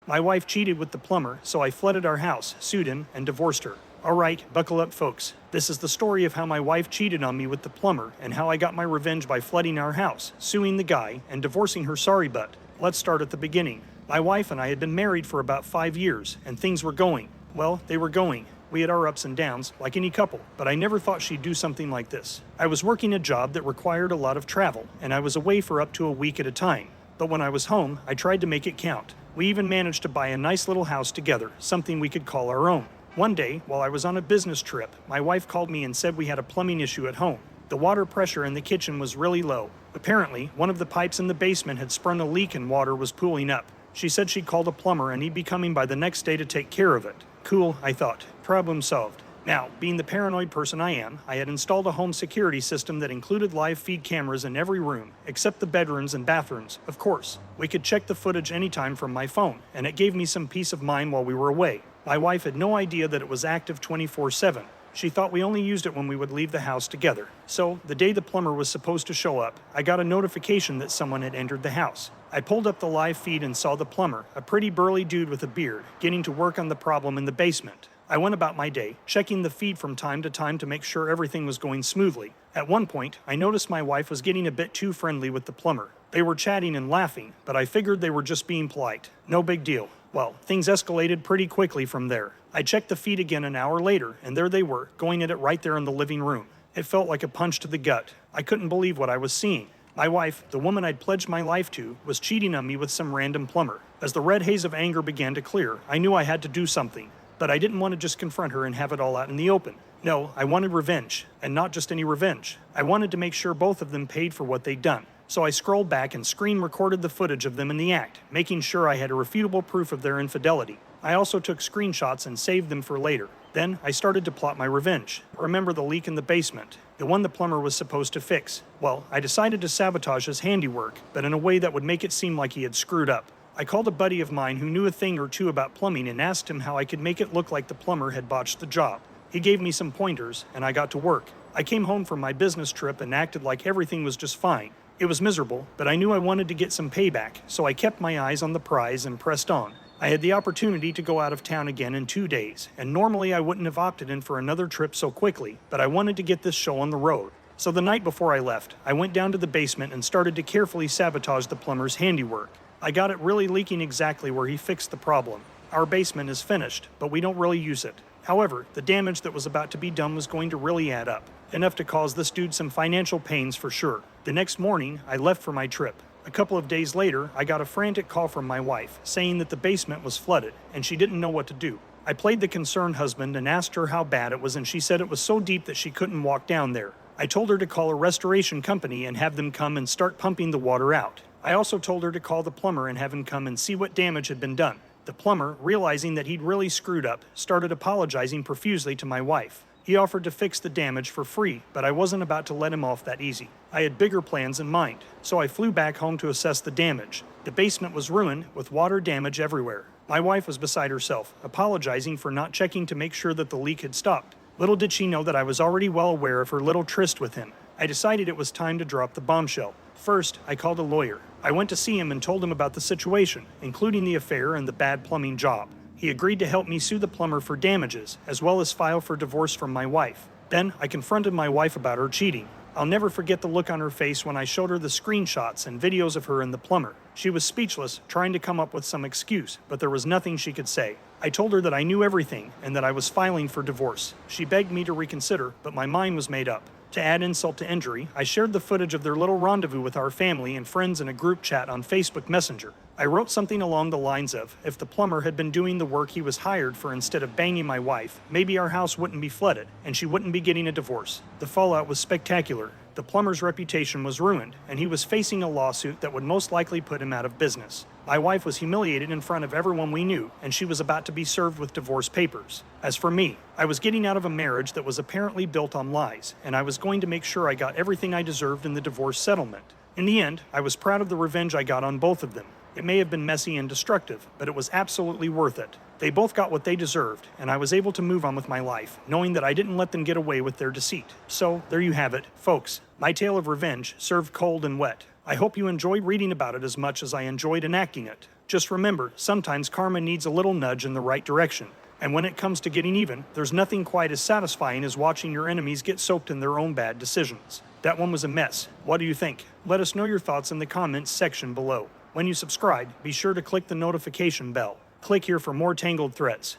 My wife cheated with the plumber, so I flooded our house, sued him, and divorced her. Alright, buckle up folks. This is the story of how my wife cheated on me with the plumber and how I got my revenge by flooding our house, suing the guy, and divorcing her sorry butt. Let's start at the beginning. My wife and I had been married for about 5 years, and things were going. Well, they were going. We had our ups and downs, like any couple, but I never thought she'd do something like this. I was working a job that required a lot of travel, and I was away for up to a week at a time. But when I was home, I tried to make it count. We even managed to buy a nice little house together, something we could call our own. One day, while I was on a business trip, my wife called me and said we had a plumbing issue at home. The water pressure in the kitchen was really low. Apparently, one of the pipes in the basement had sprung a leak and water was pooling up. She said she'd called a plumber and he'd be coming by the next day to take care of it. Cool, I thought. Problem solved. Now, being the paranoid person I am, I had installed a home security system that included live feed cameras in every room, except the bedrooms and bathrooms, of course. We could check the footage anytime from my phone, and it gave me some peace of mind while we were away. My wife had no idea that it was active 24/7. She thought we only used it when we would leave the house together. So, the day the plumber was supposed to show up, I got a notification that someone had entered the house. I pulled up the live feed and saw the plumber, a pretty burly dude with a beard, getting to work on the problem in the basement. I went about my day, checking the feed from time to time to make sure everything was going smoothly. At one point, I noticed my wife was getting a bit too friendly with the plumber. They were chatting and laughing, but I figured they were just being polite. No big deal. Well, things escalated pretty quickly from there. I checked the feed again an hour later, and there they were, going at it right there in the living room. It felt like a punch to the gut. I couldn't believe what I was seeing. My wife, the woman I'd pledged my life to, was cheating on me with some random plumber. As the red haze of anger began to clear, I knew I had to do something. But I didn't want to just confront her and have it all out in the open. No, I wanted revenge, and not just any revenge. I wanted to make sure both of them paid for what they'd done. So I scrolled back and screen recorded the footage of them in the act, making sure I had irrefutable proof of their infidelity. I also took screenshots and saved them for later. Then I started to plot my revenge. Remember the leak in the basement, the one the plumber was supposed to fix? Well, I decided to sabotage his handiwork, but in a way that would make it seem like he had screwed up. I called a buddy of mine who knew a thing or two about plumbing and asked him how I could make it look like the plumber had botched the job. He gave me some pointers, and I got to work. I came home from my business trip and acted like everything was just fine. It was miserable, but I knew I wanted to get some payback, so I kept my eyes on the prize and pressed on. I had the opportunity to go out of town again in 2 days, and normally I wouldn't have opted in for another trip so quickly, but I wanted to get this show on the road. So the night before I left, I went down to the basement and started to carefully sabotage the plumber's handiwork. I got it really leaking exactly where he fixed the problem. Our basement is finished, but we don't really use it. However, the damage that was about to be done was going to really add up, enough to cause this dude some financial pains for sure. The next morning, I left for my trip. A couple of days later, I got a frantic call from my wife, saying that the basement was flooded, and she didn't know what to do. I played the concerned husband and asked her how bad it was, and she said it was so deep that she couldn't walk down there. I told her to call a restoration company and have them come and start pumping the water out. I also told her to call the plumber and have him come and see what damage had been done. The plumber, realizing that he'd really screwed up, started apologizing profusely to my wife. He offered to fix the damage for free, but I wasn't about to let him off that easy. I had bigger plans in mind, so I flew back home to assess the damage. The basement was ruined, with water damage everywhere. My wife was beside herself, apologizing for not checking to make sure that the leak had stopped. Little did she know that I was already well aware of her little tryst with him. I decided it was time to drop the bombshell. First, I called a lawyer. I went to see him and told him about the situation, including the affair and the bad plumbing job. He agreed to help me sue the plumber for damages, as well as file for divorce from my wife. Then, I confronted my wife about her cheating. I'll never forget the look on her face when I showed her the screenshots and videos of her and the plumber. She was speechless, trying to come up with some excuse, but there was nothing she could say. I told her that I knew everything and that I was filing for divorce. She begged me to reconsider, but my mind was made up. To add insult to injury, I shared the footage of their little rendezvous with our family and friends in a group chat on Facebook Messenger. I wrote something along the lines of, if the plumber had been doing the work he was hired for instead of banging my wife, maybe our house wouldn't be flooded and she wouldn't be getting a divorce. The fallout was spectacular. The plumber's reputation was ruined, and he was facing a lawsuit that would most likely put him out of business. My wife was humiliated in front of everyone we knew, and she was about to be served with divorce papers. As for me, I was getting out of a marriage that was apparently built on lies, and I was going to make sure I got everything I deserved in the divorce settlement. In the end, I was proud of the revenge I got on both of them. It may have been messy and destructive, but it was absolutely worth it. They both got what they deserved, and I was able to move on with my life, knowing that I didn't let them get away with their deceit. So, there you have it, folks. My tale of revenge, served cold and wet. I hope you enjoyed reading about it as much as I enjoyed enacting it. Just remember, sometimes karma needs a little nudge in the right direction. And when it comes to getting even, there's nothing quite as satisfying as watching your enemies get soaked in their own bad decisions. That one was a mess. What do you think? Let us know your thoughts in the comments section below. When you subscribe, be sure to click the notification bell. Click here for more Tangled threads.